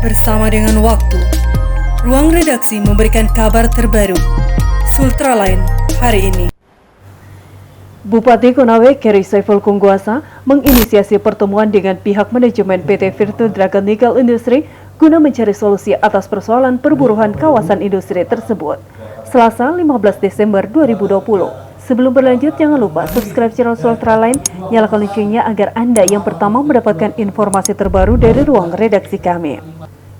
bersama dengan waktu. Ruang redaksi memberikan kabar terbaru. Sultraline hari ini. Bupati Konawe Keri Saiful Kungguasa menginisiasi pertemuan dengan pihak manajemen PT Virtu Dragon Nickel Industri guna mencari solusi atas persoalan perburuan kawasan industri tersebut. Selasa 15 Desember 2020. Sebelum berlanjut, jangan lupa subscribe channel Sultraline, nyalakan loncengnya agar Anda yang pertama mendapatkan informasi terbaru dari ruang redaksi kami.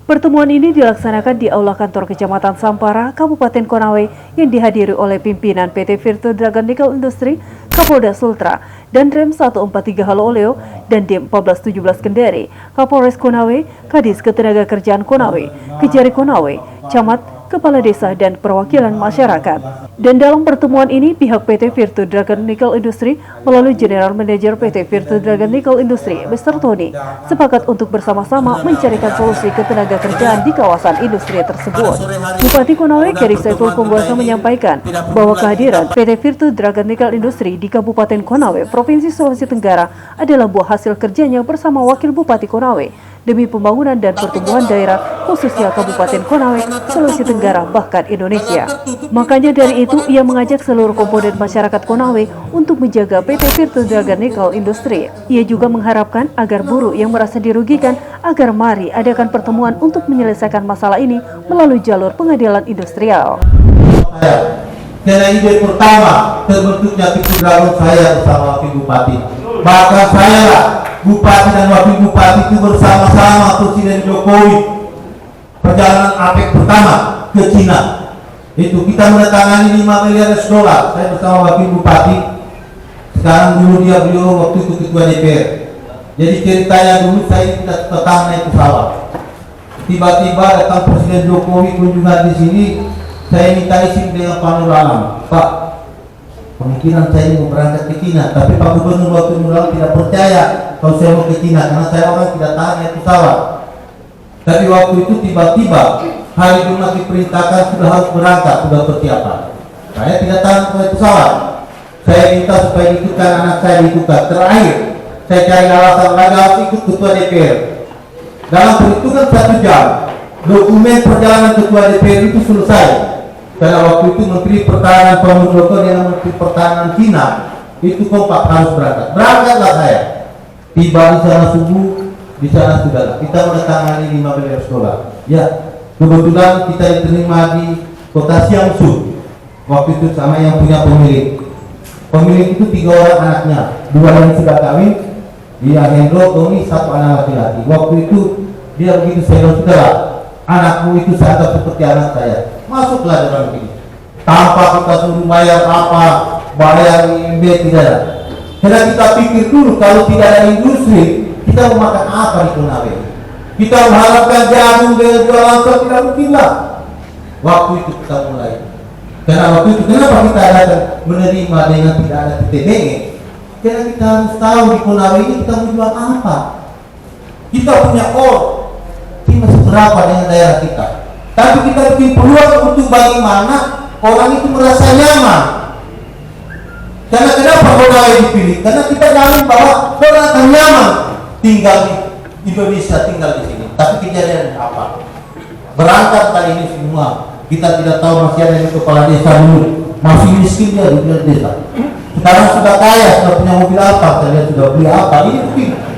Pertemuan ini dilaksanakan di Aula Kantor Kecamatan Sampara, Kabupaten Konawe yang dihadiri oleh pimpinan PT Virtu Dragon Nickel Industri, Kapolda Sultra, dan Rem 143 Halooleo dan Dim 1417 Kendari, Kapolres Konawe, Kadis Ketenagakerjaan Konawe, Kejari Konawe, Camat, Kepala Desa, dan perwakilan masyarakat. Dan dalam pertemuan ini, pihak PT Virtu Dragon Nickel Industri melalui General Manager PT Virtu Dragon Nickel Industri, Mr. Tony, sepakat untuk bersama-sama mencarikan solusi ketenagakerjaan di kawasan industri tersebut. Bupati Konawe Keri Saiful Kungguasa menyampaikan bahwa kehadiran PT Virtu Dragon Nickel Industri di Kabupaten Konawe, Provinsi Sulawesi Tenggara adalah buah hasil kerjanya bersama Wakil Bupati Konawe demi pembangunan dan pertumbuhan daerah khususnya Kabupaten Konawe, Sulawesi Tenggara, bahkan Indonesia. Makanya dari itu, ia mengajak seluruh komponen masyarakat Konawe untuk menjaga PT Virtu Dragon Nickel Industri. Ia juga mengharapkan agar buruh yang merasa dirugikan agar mari adakan pertemuan untuk menyelesaikan masalah ini melalui jalur pengadilan industrial. Karena ide pertama terbentuknya Virtu Dragon saya bersama Wakil Bupati. Maka saya lah Bupati dan Wakil Bupati itu bersama-sama Presiden Jokowi perjalanan APEC pertama ke Cina. Itu kita mendatangani 5 miliar dolar. Saya bersama Wakil Bupati. Sekarang dulu beliau waktu itu Ketua DPR. Jadi ceritanya dulu saya tidak petang naik pesawat. Tiba-tiba datang Presiden Jokowi kunjungan di sini. Saya minta izin dengan Pak Nur Alam. Pak, kemungkinan saya mau berangkat ke Cina, tapi Pak Gubernur waktu Nur Alam tidak percaya kalau saya mau ke Cina karena saya orang tidak tahan naik pesawat. Tapi waktu itu tiba-tiba hari Jumat diperintahkan sudah harus berangkat, sudah persiapan. Saya tidak tahan naik pesawat. Saya minta supaya ikutkan anak saya diikutkan. Terakhir, saya cari alasan lagi harus ikut Ketua DPR. Dalam perhitungan 1 jam, dokumen perjalanan Ketua DPR itu selesai. Karena waktu itu Menteri Pertahanan Pak Muldoko dan Menteri Pertahanan Cina itu kompak harus berangkat. Berangkatlah saya. Tiba di sana subuh, di sana sudah kita mendatangani 5 miliar dolar. Ya, kebetulan kita diterima di Kota Siangsu. Waktu itu sama yang punya pemilik. Pemilik itu 3 orang anaknya, 2 yang sudah kawin, dia Hendro, Tony, 1 anak laki-laki. Waktu itu dia begitu saya saudara, anakmu itu saya anggap seperti anak saya. Masuklah dalam ini. Tanpa kita suruh bayar apa, bayar IMB tidak ada. Karena kita pikir dulu kalau tidak ada industri, kita mau makan apa di Konawe? Kita mengharapkan jagung dengan jualan stok tidak mungkin lah. Waktu itu kita mulai. Karena waktu itu kenapa kita ada menerima dengan tidak ada TTBE? Karena kita harus tahu di Konawe ini kita mau jual apa. Kita punya kita seberapa dengan daerah kita. Tapi kita bikin peluang untuk bagaimana orang itu merasa nyaman. Karena kenapa Konawe dipilih? Karena kita jamin bahwa orang akan nyaman tinggal di Indonesia, tinggal di sini. Tapi kejadian apa? Berangkat kali ini semua. Kita tidak tahu masih ada yang kepala desa dulu. Masih miskin dia di desa. Sekarang sudah kaya, sudah punya mobil apa? Saya sudah beli apa?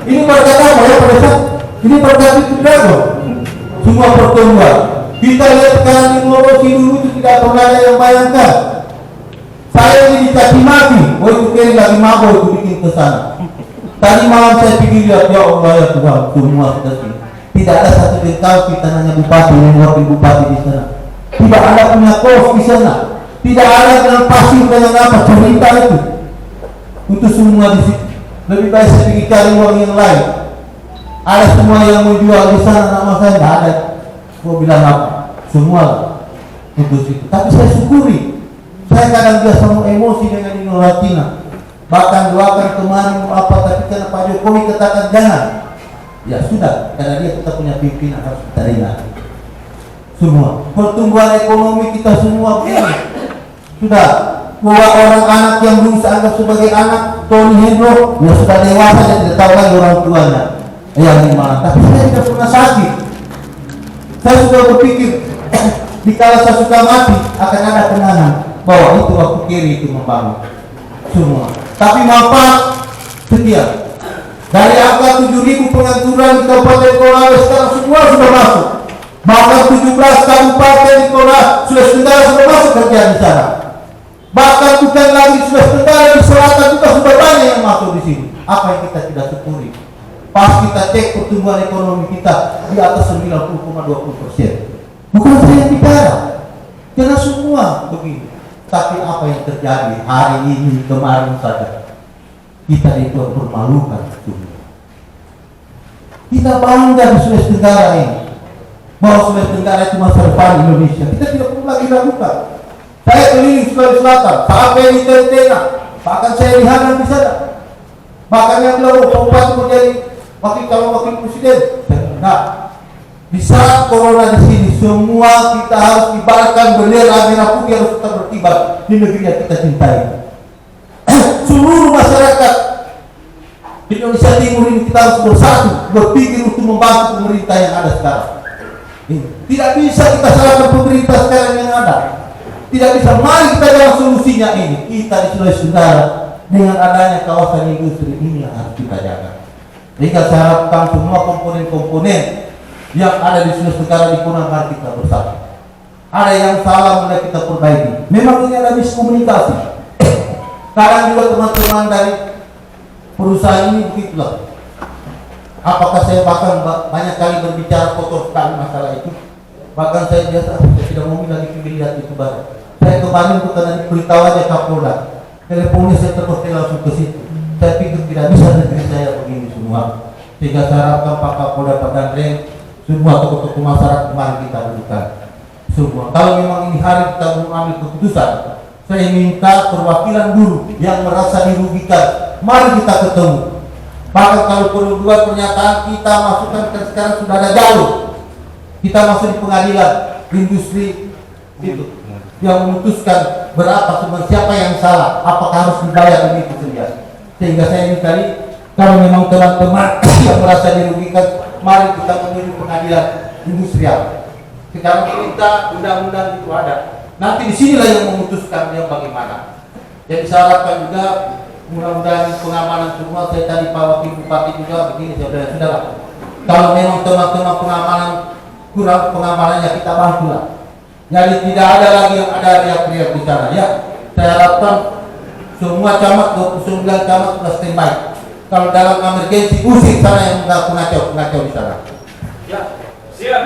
Ini berkata apa ya pada saat? Ini berkata itu Dragon. Semua pertemuan. Kita lihat sekarang di Morosi dulu itu tidak pernah ada yang bayangkan. Saya ini dicaci maki, itu Keri lagi mabuk itu bikin kesana. Tadi malam saya pikir lihat, ya Allah ya Tuhan, semua sudah sini. Tidak ada satu bengkal kita nanya bupati, yang wakil bupati di sana. Tidak ada punya kos di sana. Tidak ada dengan pasir dengan apa cerita itu. Untuk semua di situ. Lebih baik saya pergi cari uang yang lain. Ada semua yang mau jual di sana, nama saya tidak ada. Mau bilang apa? Semua untuk itu. Tapi saya syukuri. Saya kadang biasa mau emosi dengan Indonesia Cina. Bahkan doakan kemarin mau apa, tapi karena Pak Jokowi katakan jangan. Ya sudah, karena dia kita punya pimpinan harus kita dengar. Semua pertumbuhan ekonomi kita semua begini. Sudah, bahwa orang anak yang belum saya anggap sebagai anak Tony Hendro, ya sudah dewasa dan tidak tahu lagi orang tuanya. Yang gimana? Tapi saya tidak pernah sakit. Saya sudah berpikir dikala saya sudah mati akan ada kenangan bahwa itu waktu kiri itu membangun semua. Tapi manfaat sekian. Dari angka 7.000 pengangguran di Kabupaten Konawe sekarang semua sudah masuk. Bahkan 17 kabupaten di Konawe, Sulawesi Tenggara sudah masuk kerja di sana. Bahkan bukan lagi Sulawesi Tenggara, di selatan juga sudah banyak yang masuk di sini. Apa yang kita tidak syukuri? Pas kita cek pertumbuhan ekonomi kita di atas 90,20%. Bukan saya yang bicara, karena semua begini. Tapi apa yang terjadi hari ini, kemarin saja, kita dipermalukan. Kita bangga di Sulawesi Tenggara ini, bahwa Sulawesi Tenggara itu masa depan Indonesia. Kita tidak perlu lagi ragukan. Saya keliling Sulawesi Selatan, sampai di Tentena, bahkan saya lihat di sana. Bahkan yang bilang, Bupati menjadi wakil presiden. Nah, di saat corona di sini, semua kita harus ibaratkan bendera merah putih harus tetap berkibar di negeri yang kita cintai. Seluruh masyarakat di Indonesia Timur ini kita harus bersatu, berpikir untuk membantu pemerintah yang ada sekarang. Tidak bisa kita salahkan pemerintah sekarang yang ada. Tidak bisa. Mari kita jalan solusinya ini. Kita di Sulawesi Tenggara dengan adanya kawasan industri ini yang harus kita jaga. Sehingga saya harapkan semua komponen-komponen yang ada di Sulawesi Tenggara digunakan kita bersatu. Ada yang salah mulai kita perbaiki. Memang ini ada miskomunikasi. Kadang juga teman-teman dari perusahaan ini begitulah. Apakah saya bahkan banyak kali berbicara kotor sekali masalah itu. Bahkan saya biasa, saya tidak mau lagi lihat itu baru. Saya kemarin bukan beritahu aja Kapolda. Teleponnya saya terpotong langsung ke situ. Saya pikir tidak bisa negeri saya begini semua. Sehingga saya harapkan Pak Kapolda, Pak Dandreng, semua tokoh-tokoh masyarakat kemarin kita lakukan. Semua. Kalau memang ini hari kita belum ambil keputusan, saya minta perwakilan buruh yang merasa dirugikan. Mari kita ketemu. Bahkan kalau perlu buat pernyataan kita masukkan ke sekarang sudah ada jalur. Kita masuk di pengadilan industri itu yang memutuskan berapa siapa yang salah, apakah harus dibayar ini saja. Sehingga saya ini tadi kalau memang teman-teman yang merasa dirugikan, mari kita menuju pengadilan industrial. Sekarang kita undang-undang itu ada. Nanti disinilah yang memutuskan yang bagaimana. Jadi saya harapkan juga mudah-mudahan pengamanan semua. Saya tadi Pak Wakil Bupati juga begini, saudara-saudara. Kalau memang teman-teman pengamanan kurang pengamanannya kita bantulah. Jadi tidak ada lagi yang ada riak-riak di sana. Ya, saya harapkan semua camat 29 camat sudah standby. Kalau dalam emergensi usir sana yang pengacau di sana. Ya, siap.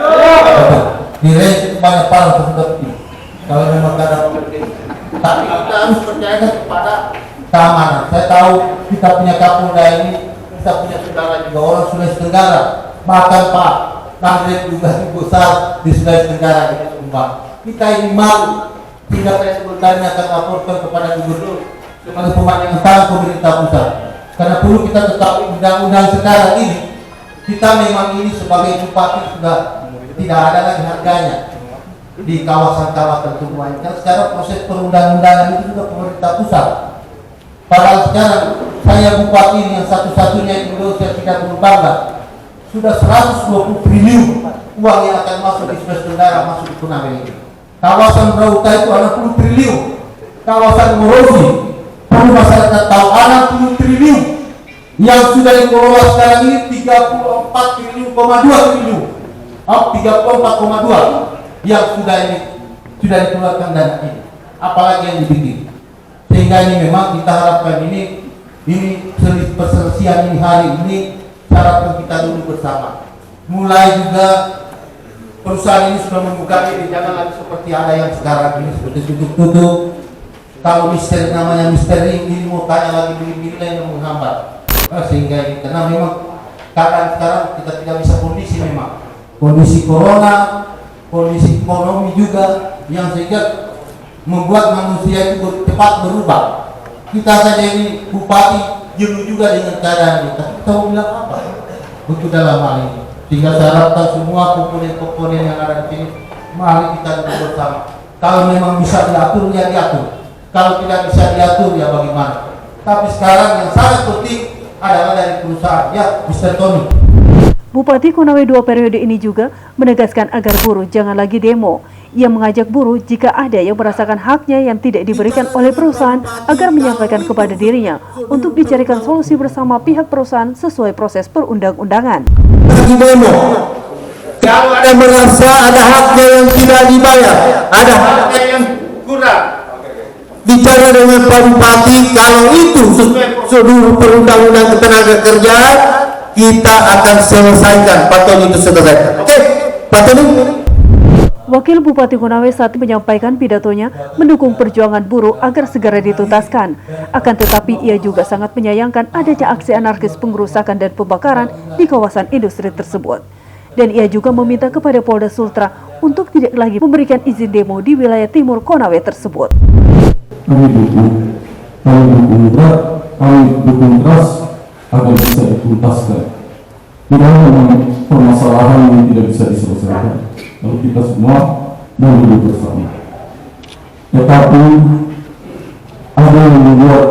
Di range itu banyak parah seperti itu. Kalau memang ada emergensi. Tapi kita harus percaya kepada keamanan. Saya tahu kita punya Kapolda ini, kita punya saudara juga orang Sulawesi Tenggara. Bahkan Pak Dandreng juga besar di Sulawesi Tenggara di Sumba. Kita ini malu. Sehingga saya sebenarnya akan laporkan kepada gubernur sebagai pemandangan tangan pemerintah pusat. Karena perlu kita ketahui undang-undang sekarang ini, kita memang ini sebagai bupati sudah tidak ada lagi harganya di kawasan-kawasan semua ini. Karena sekarang proses perundang-undangan itu juga pemerintah pusat. Padahal sekarang saya bupati ini yang satu-satunya di Indonesia tidak berbangga. Sudah 120 triliun uang yang akan masuk di Sulawesi Tenggara masuk di Konawe ini. Kawasan Rauta itu 60 triliun. Kawasan Morosi perlu masyarakat tahu 60 triliun yang sudah dikelola sekarang ini 34 triliun, 2 triliun. 34,2 yang sudah dikeluarkan dana ini. Apalagi yang dibikin. Sehingga ini memang kita harapkan ini perselisihan ini hari ini harapkan kita dulu bersama. Mulai juga perusahaan ini sudah membuka diri, jangan lagi seperti ada yang sekarang ini seperti tutup-tutup. Kalau misteri namanya misteri ini mau tanya lagi nilai yang menghambat. Sehingga ini karena memang keadaan sekarang kita tidak bisa kondisi memang kondisi corona, kondisi ekonomi juga yang sehingga membuat manusia itu cepat berubah. Kita saja ini bupati jenuh juga dengan keadaan ini. Tapi kita mau bilang apa? Untuk dalam hal ini. Sehingga saya harapkan semua komponen-komponen yang ada di sini, mari kita duduk bersama. Kalau memang bisa diatur, ya diatur. Kalau tidak bisa diatur, ya bagaimana? Tapi sekarang yang sangat penting adalah dari perusahaan. Ya, Mr. Tony. Bupati Konawe 2 periode ini juga menegaskan agar buruh jangan lagi demo. Ia mengajak buruh jika ada yang merasakan haknya yang tidak diberikan oleh perusahaan agar menyampaikan kepada dirinya untuk dicarikan solusi bersama pihak perusahaan sesuai proses perundang-undangan. Lagi demo. Kalau ada merasa ada haknya yang tidak dibayar, ada haknya yang kurang, bicara dengan Pak Bupati, kalau itu seluruh perundang-undang ketenaga kerjaan kita akan selesaikan, paton itu selesaikan. Oke, paton itu. Wakil Bupati Konawe saat menyampaikan pidatonya mendukung perjuangan buruh agar segera dituntaskan. Akan tetapi ia juga sangat menyayangkan adanya aksi anarkis pengerusakan dan pembakaran di kawasan industri tersebut. Dan ia juga meminta kepada Polda Sultra untuk tidak lagi memberikan izin demo di wilayah timur Konawe tersebut. Kami dukung keras agar bisa dituntaskan. Tidak memang permasalahan yang tidak bisa diselesaikan. Lalu kita semua mau duduk bersama. Tetapi ada yang membuat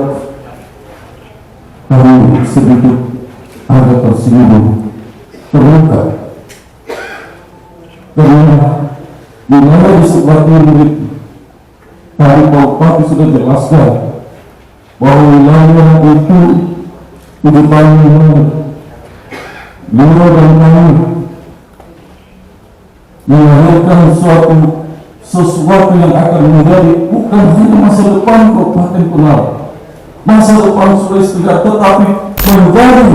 kami sedikit agak tersinggung, terluka. Karena di mana di sebuah titik tadi Pak Bupati sudah jelaskan bahwa wilayah itu kehidupan beliau dan kami melahirkan sesuatu yang akan menjadi bukan hanya masa depan Kabupaten Konawe, masa depan Sulawesi Tenggara, tetapi menjadi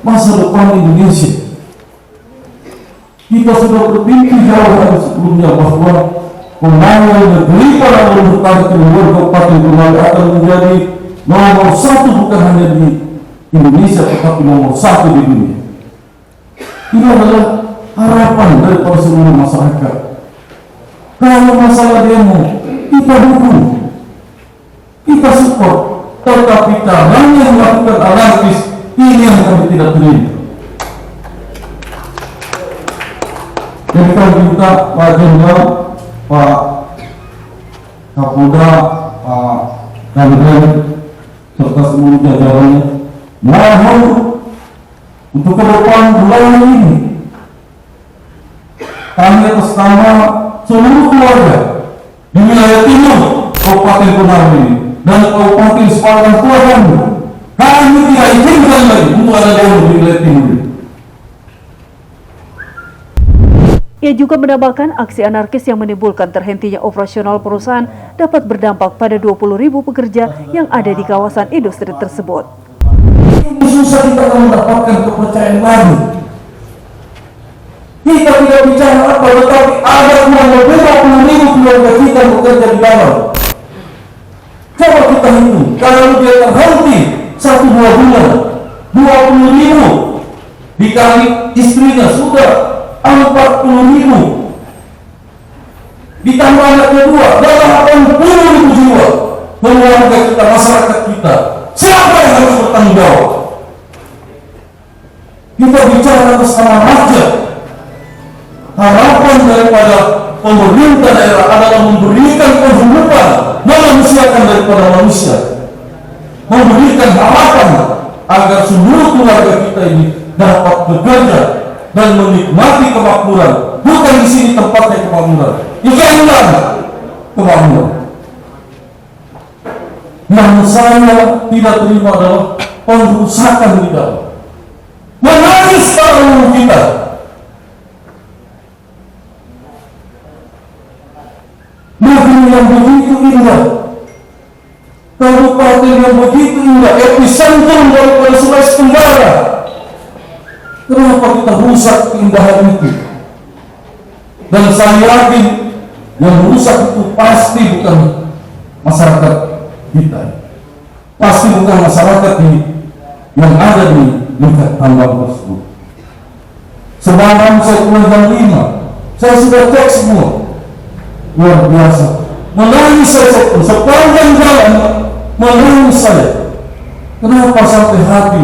masa depan Indonesia. Kita sudah berpikir jauh hari sebelumnya bahwa Konawe negeri para leluhur tarik luar Kabupaten Konawe akan menjadi nomor satu bukan hanya di Indonesia tetapi nomor satu di dunia. Ini adalah harapan dari seluruh masyarakat. Kalau masalah demo kita dukung, kita support, tetapi caranya melakukan anarkis ini yang kami tidak terima. Jadi kami minta Pak Jenderal, Pak Kapolda, Pak Kanwil serta seluruh jajarannya mohon untuk ke depan bulan ini kami atas nama seluruh keluarga di wilayah timur Kabupaten Konawe ini dan Kabupaten sepanjang Tuhan kami tidak izinkan lagi untuk ada demo di wilayah timur ini. Ia juga menambahkan aksi anarkis yang menimbulkan terhentinya operasional perusahaan dapat berdampak pada 20.000 pekerja yang ada di kawasan industri tersebut. Susah kita akan mendapatkan kepercayaan lagi. Kita tidak bicara apa, tetapi ada kurang lebih 20.000 keluarga kita bekerja di dalam. Coba kita hitung, kalau dia terhenti 1-2 bulan, 20.000 dikali istrinya sudah 40.000, ditambah anak kedua, dalam 80.000 jiwa keluarga kita, masyarakat kita. Siapa yang harus bertanggung jawab? Kita bicara atas nama rakyat. Harapan daripada pemerintah daerah adalah memberikan kehidupan, memanusiakan daripada manusia, memberikan harapan agar seluruh keluarga kita ini dapat bekerja dan menikmati kemakmuran. Bukan di sini tempatnya kemakmuran, ikanlah kemakmuran. Yang saya tidak terima adalah pengerusakan di dalam. Menangis para kita. Negeri yang begitu indah, kabupaten yang begitu indah, epicentrum daripada Sulawesi Tenggara. Kenapa kita rusak keindahan itu? Dan saya yakin yang rusak itu pasti bukan masyarakat kita, pasti bukan masyarakat yang ada di dekat tambang tersebut. Semalam saya pulang jam 5, saya sudah cek semua. Luar biasa, menangis saya sepanjang jalan, menangis saya. Kenapa sampai hati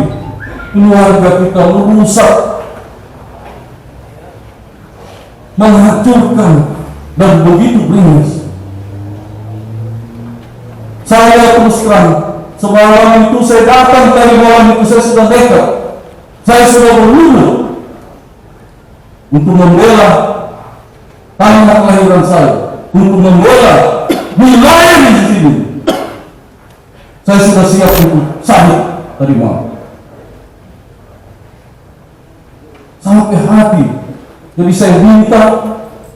keluarga kita merusak, menghancurkan dan begitu beringas? Saya terus terang, semalam itu saya datang dari malam itu saya sudah dekat, saya sudah berlulu untuk membela tanah kelahiran saya, untuk membela wilayah di sini. Saya sudah siap untuk sahih tadi malam. Sampai hati. Jadi saya minta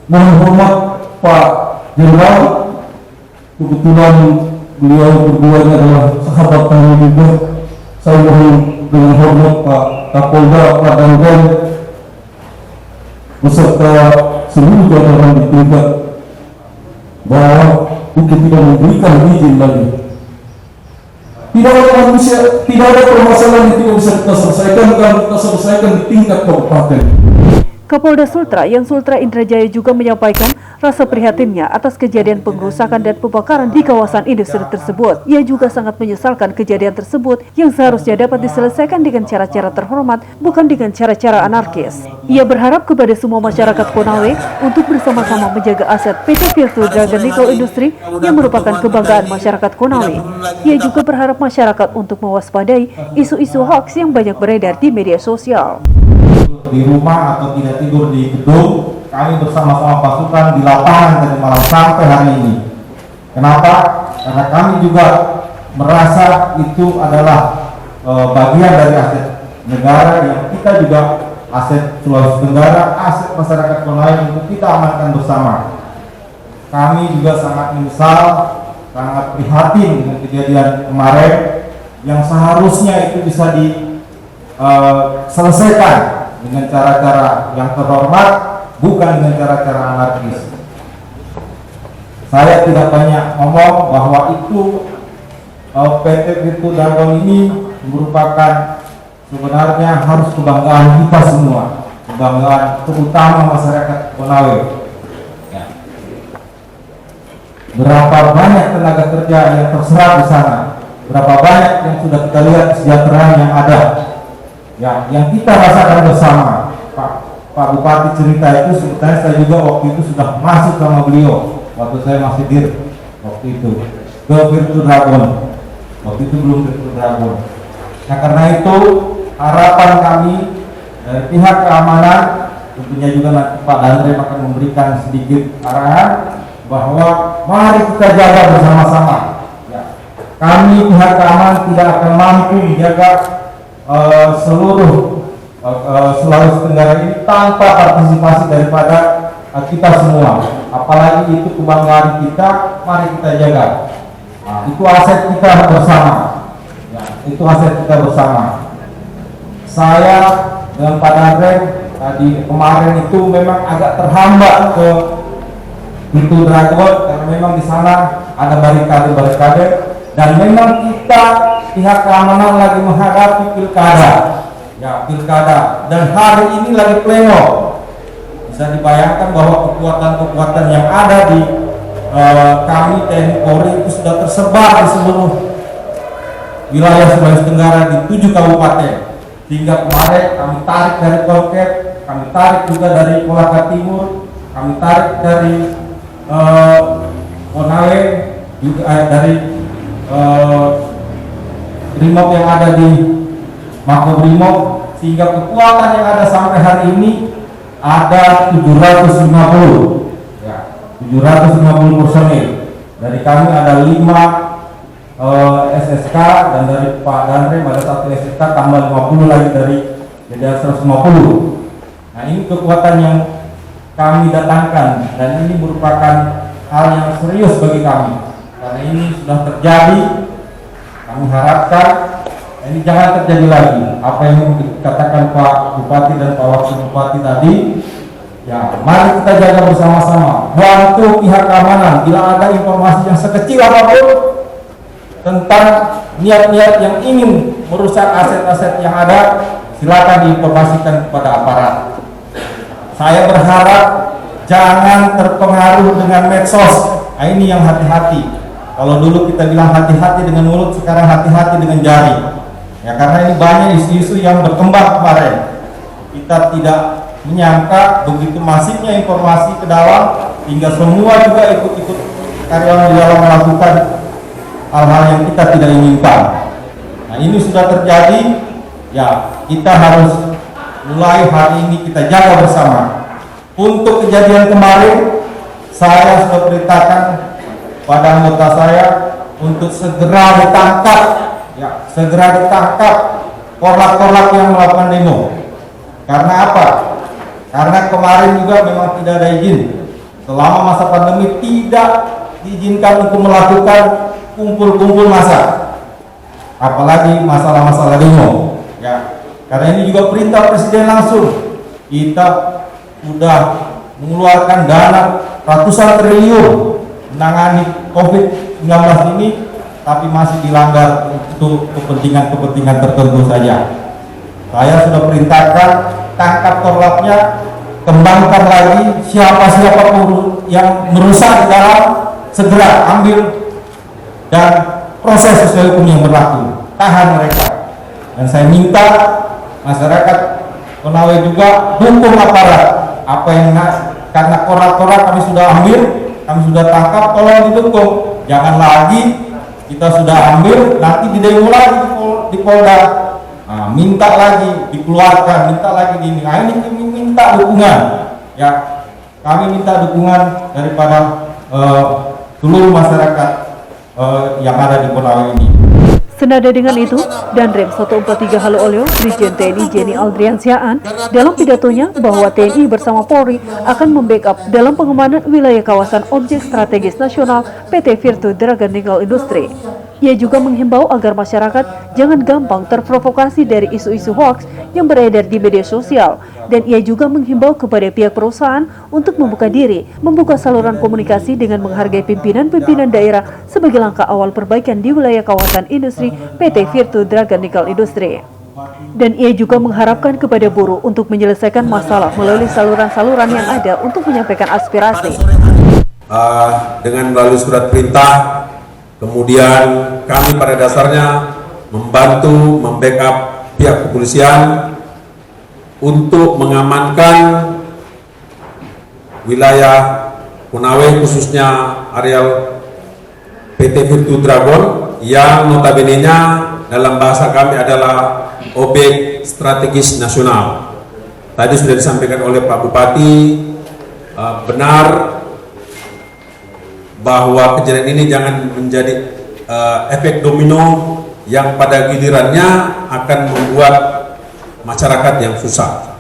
mohon hormat Pak Jenderal. Kebetulan beliau berduanya adalah sahabat kami juga. Saya mohon dengan hormat Pak Kapolda, Pak Danjen, beserta seluruh jajaran di tingkat bawah untuk tidak memberikan izin lagi. Tidak ada manusia, tidak ada permasalahan yang tidak bisa kita selesaikan kalau kita selesaikan di tingkat kabupaten. Kapolda Sultra yang Sultra Indrajaya juga menyampaikan rasa prihatinnya atas kejadian pengrusakan dan pembakaran di kawasan industri tersebut. Ia juga sangat menyesalkan kejadian tersebut yang seharusnya dapat diselesaikan dengan cara-cara terhormat, bukan dengan cara-cara anarkis. Ia berharap kepada semua masyarakat Konawe untuk bersama-sama menjaga aset PT Virtu Dragon Nickel Industri yang merupakan kebanggaan masyarakat Konawe. Ia juga berharap masyarakat untuk mewaspadai isu-isu hoax yang banyak beredar di media sosial. Di rumah atau tidak tidur di gedung, kami bersama-sama pasukan di lapangan tadi malam sampai hari ini. Kenapa? Karena kami juga merasa itu adalah bagian dari aset negara yang kita juga aset Sulawesi Tenggara, aset masyarakat Konawe untuk kita amankan bersama. Kami juga sangat menyesal, sangat prihatin dengan kejadian kemarin yang seharusnya itu bisa diselesaikan dengan cara-cara yang terhormat, bukan dengan cara-cara anarkis. Saya tidak banyak ngomong bahwa itu PT Virtu Dragon ini merupakan sebenarnya harus kebanggaan kita semua, kebanggaan terutama masyarakat Konawe. Ya. Berapa banyak tenaga kerja yang terserap di sana, berapa banyak yang sudah kita lihat kesejahteraan yang ada. Ya, yang kita rasakan bersama. Pak Bupati cerita itu sebetulnya saya juga waktu itu sudah masuk sama beliau waktu saya masih dir waktu itu ke Virtu Dragon. Waktu itu belum Virtu Dragon. Nah, karena itu harapan kami dari pihak keamanan, tentunya juga nanti Pak Dandre akan memberikan sedikit arahan bahwa mari kita jaga bersama-sama. Ya. Kami pihak keamanan tidak akan mampu menjaga seluruh Sulawesi Tenggara ini tanpa partisipasi daripada kita semua. Apalagi itu kebanggaan kita, mari kita jaga. Nah, itu aset kita bersama. Ya, itu aset kita bersama. Saya dengan Pak Dandre tadi kemarin itu memang agak terhambat ke Virtu Dragon karena memang di sana ada barikade-barikade dan memang kita pihak keamanan lagi menghadapi pilkada, ya pilkada, dan hari ini lagi pleno. Bisa dibayangkan bahwa kekuatan-kekuatan yang ada di kami TNI Polri itu sudah tersebar di seluruh wilayah Sulawesi Tenggara di 7 kabupaten. Sehingga kemarin kami tarik dari Kolket, kami tarik juga dari Kolaka Timur, kami tarik dari Konawe, juga dari Brimob yang ada di Makobrimob, sehingga kekuatan yang ada sampai hari ini ada 750 ya, 750 personil. Dari kami ada 5 SSK dan dari Pak Dandre ada 1 SSK tambah 50 lagi dari jadi 150. Nah, ini kekuatan yang kami datangkan dan ini merupakan hal yang serius bagi kami karena ini sudah terjadi. Kami harapkan ini jangan terjadi lagi apa yang dikatakan Pak Bupati dan Pak Wakil Bupati tadi. Ya, mari kita jaga bersama-sama. Bantu pihak keamanan bila ada informasi yang sekecil apapun tentang niat-niat yang ingin merusak aset-aset yang ada, silakan diinformasikan kepada aparat. Saya berharap jangan terpengaruh dengan medsos. Nah, ini yang hati-hati. Kalau dulu kita bilang hati-hati dengan mulut, sekarang hati-hati dengan jari. Ya, karena ini banyak isu-isu yang berkembang kemarin. Kita tidak menyangka begitu masifnya informasi ke dalam, hingga semua juga ikut-ikut karyawan di dalam melakukan hal-hal yang kita tidak inginkan. Nah, ini sudah terjadi. Ya, kita harus mulai hari ini kita jaga bersama. Untuk kejadian kemarin, saya sudah perintahkan pada anggota saya untuk segera ditangkap, korlap-korlap yang melakukan demo. Karena apa? Karena kemarin juga memang tidak ada izin. Selama masa pandemi tidak diizinkan untuk melakukan kumpul-kumpul massa, apalagi masalah-masalah demo. Ya, karena ini juga perintah Presiden langsung. Kita sudah mengeluarkan dana ratusan triliun menangani COVID-19 ini, tapi masih dilanggar untuk kepentingan tertentu saja. Saya sudah perintahkan tangkap korlapnya, kembangkan lagi siapa-siapa yang merusak di dalam, segera ambil dan proses sesuai hukum yang berlaku, tahan mereka. Dan saya minta masyarakat Konawe juga dukung aparat. Apa yang karena korlap-korlap kami sudah ambil, kami sudah tangkap, tolong didukung. Jangan lagi kita sudah ambil, nanti didemo lagi di Polda. Nah, minta lagi dikeluarkan, minta lagi ini. Nah, ini kami minta dukungan. Ya, kami minta dukungan daripada seluruh masyarakat yang ada di Konawe ini. Senada dengan itu, Danrem 143 Halo Oleo, Brigjen TNI Jenny Aldriansyaan dalam pidatonya bahwa TNI bersama Polri akan membackup dalam pengamanan wilayah kawasan objek strategis nasional PT Virtu Dragon Nickel Industri. Ia juga menghimbau agar masyarakat jangan gampang terprovokasi dari isu-isu hoaks yang beredar di media sosial, dan ia juga menghimbau kepada pihak perusahaan untuk membuka diri, membuka saluran komunikasi dengan menghargai pimpinan-pimpinan daerah sebagai langkah awal perbaikan di wilayah kawasan industri PT Virtu Dragon Nickel Industri. Dan ia juga mengharapkan kepada buruh untuk menyelesaikan masalah melalui saluran-saluran yang ada untuk menyampaikan aspirasi. Dengan melalui surat perintah, kemudian kami pada dasarnya membantu membackup pihak kepolisian untuk mengamankan wilayah Konawe, khususnya areal PT Virtu Dragon yang notabene-nya dalam bahasa kami adalah objek strategis nasional. Tadi sudah disampaikan oleh Pak Bupati, benar bahwa kejadian ini jangan menjadi efek domino yang pada gilirannya akan membuat masyarakat yang susah.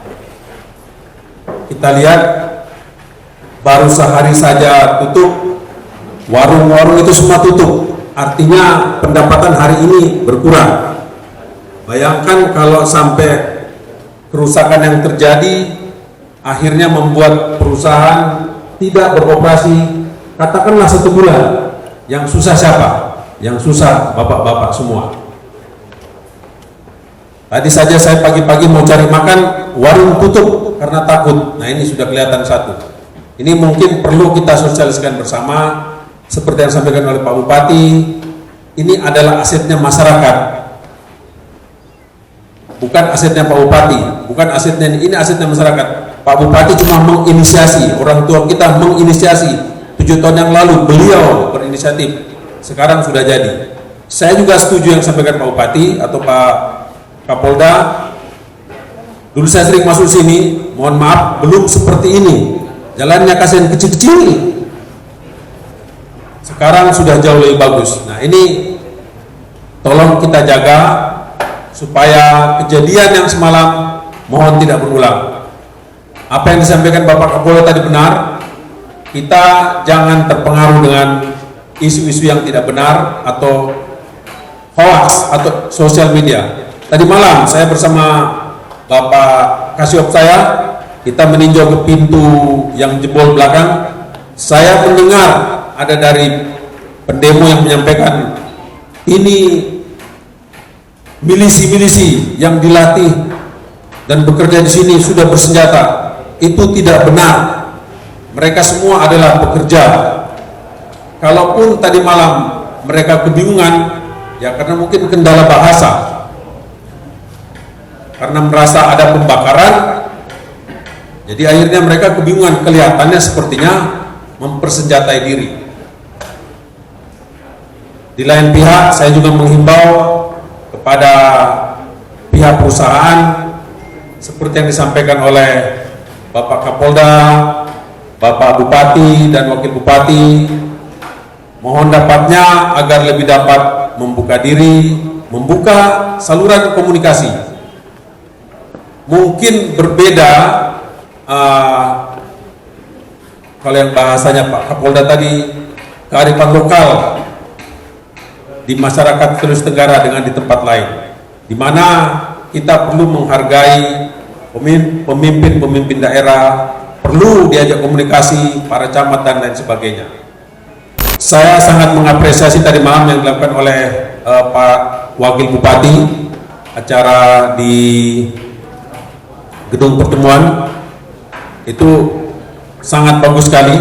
Kita lihat baru sehari saja tutup, warung-warung itu semua tutup, artinya pendapatan hari ini berkurang. Bayangkan kalau sampai kerusakan yang terjadi akhirnya membuat perusahaan tidak beroperasi, katakanlah 1 bulan. Yang susah siapa? Yang susah bapak-bapak semua. Tadi saja saya pagi-pagi mau cari makan, warung tutup karena takut. Nah, ini sudah kelihatan satu. Ini mungkin perlu kita sosialisasikan bersama, seperti yang disampaikan oleh Pak Bupati. Ini adalah asetnya masyarakat, bukan asetnya Pak Bupati, bukan asetnya ini asetnya masyarakat. Pak Bupati cuma menginisiasi, orang tua kita menginisiasi. 7 tahun yang lalu beliau berinisiatif, sekarang sudah jadi. Saya juga setuju yang disampaikan Pak Bupati atau Pak Kapolda. Dulu saya sering masuk sini, mohon maaf, belum seperti ini. Jalannya kasihan kecil-kecil. Sekarang sudah jauh lebih bagus. Nah, ini tolong kita jaga supaya kejadian yang semalam mohon tidak berulang. Apa yang disampaikan Bapak Kapolda tadi benar. Kita jangan terpengaruh dengan isu-isu yang tidak benar atau hoax atau sosial media. Tadi malam saya bersama Bapak Kasiop saya, kita meninjau ke pintu yang jebol belakang. Saya mendengar ada dari pendemo yang menyampaikan ini milisi-milisi yang dilatih dan bekerja di sini sudah bersenjata. Itu tidak benar. Mereka semua adalah pekerja. Kalaupun tadi malam mereka kebingungan, ya karena mungkin kendala bahasa. Karena merasa ada pembakaran, jadi akhirnya mereka kebingungan, kelihatannya sepertinya mempersenjatai diri. Di lain pihak, saya juga menghimbau kepada pihak perusahaan, seperti yang disampaikan oleh Bapak Kapolda, Bapak Bupati dan Wakil Bupati, mohon dapatnya agar lebih dapat membuka diri, membuka saluran komunikasi. Mungkin berbeda kalau yang bahasanya Pak Kapolda tadi, kearifan lokal di masyarakat Sulawesi Tenggara dengan di tempat lain, di mana kita perlu menghargai pemimpin-pemimpin daerah, perlu diajak komunikasi para camat dan lain sebagainya. Saya sangat mengapresiasi tadi malam yang dilakukan oleh Pak Wakil Bupati, acara di gedung pertemuan itu sangat bagus sekali,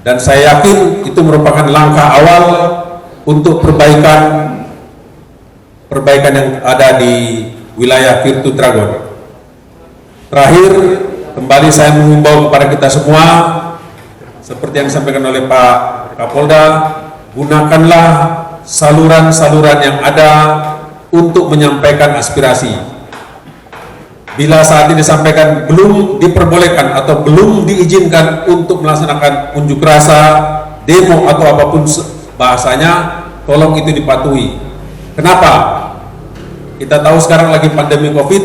dan saya yakin itu merupakan langkah awal untuk perbaikan yang ada di wilayah Virtu Dragon. Terakhir, kembali saya mengimbau kepada kita semua, seperti yang disampaikan oleh Pak Kapolda, gunakanlah saluran-saluran yang ada untuk menyampaikan aspirasi. Bila saat ini disampaikan belum diperbolehkan atau belum diizinkan untuk melaksanakan unjuk rasa, demo atau apapun bahasanya, tolong itu dipatuhi. Kenapa? Kita tahu sekarang lagi pandemi COVID,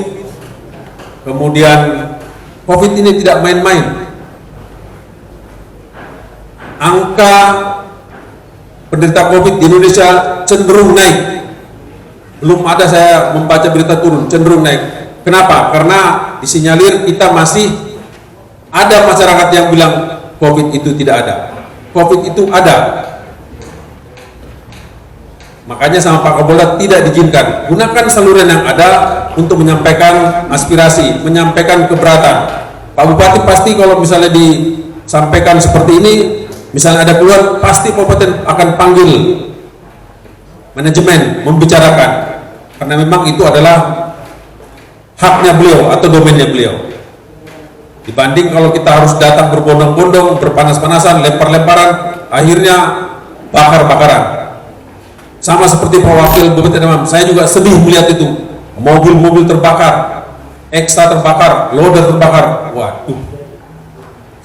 kemudian COVID ini tidak main-main. Angka penderita COVID di Indonesia cenderung naik. Belum ada saya membaca berita turun, cenderung naik. Kenapa? Karena disinyalir kita masih ada masyarakat yang bilang COVID itu tidak ada. COVID itu ada. Makanya sama Pak Kapolda tidak diizinkan. Gunakan saluran yang ada untuk menyampaikan aspirasi, menyampaikan keberatan. Pak Bupati pasti kalau misalnya disampaikan seperti ini, misalnya ada keluhan, pasti Pak Bupati akan panggil manajemen, membicarakan. Karena memang itu adalah haknya beliau atau domainnya beliau. Dibanding kalau kita harus datang berbondong-bondong, berpanas-panasan, lempar-lemparan, akhirnya bakar-bakaran. Sama seperti Pak Wakil Bupati Demam, saya juga sedih melihat itu, mobil-mobil terbakar, ekstra terbakar, loader terbakar. Waduh,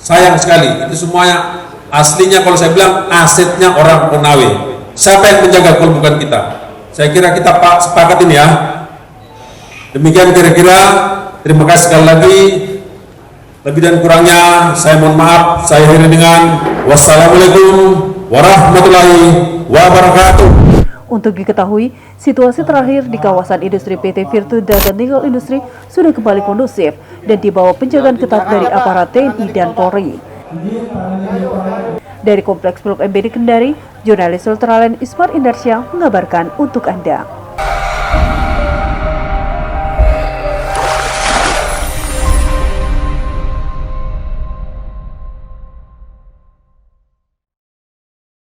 sayang sekali. Itu semuanya aslinya kalau saya bilang asetnya orang Konawe. Siapa yang menjaga kalau bukan kita? Saya kira kita sepakat ini ya. Demikian kira-kira. Terima kasih sekali lagi. Lebih dan kurangnya saya mohon maaf. Saya akhiri dengan wassalamualaikum warahmatullahi wabarakatuh. Untuk diketahui, situasi terakhir di kawasan industri PT Virtu Dragon Nickel Industri sudah kembali kondusif dan di bawah penjagaan ketat dari aparat TNI dan Polri. Dari Kompleks Blok MBD Kendari, jurnalis Ultraline Ismar Indarsyah mengabarkan untuk Anda.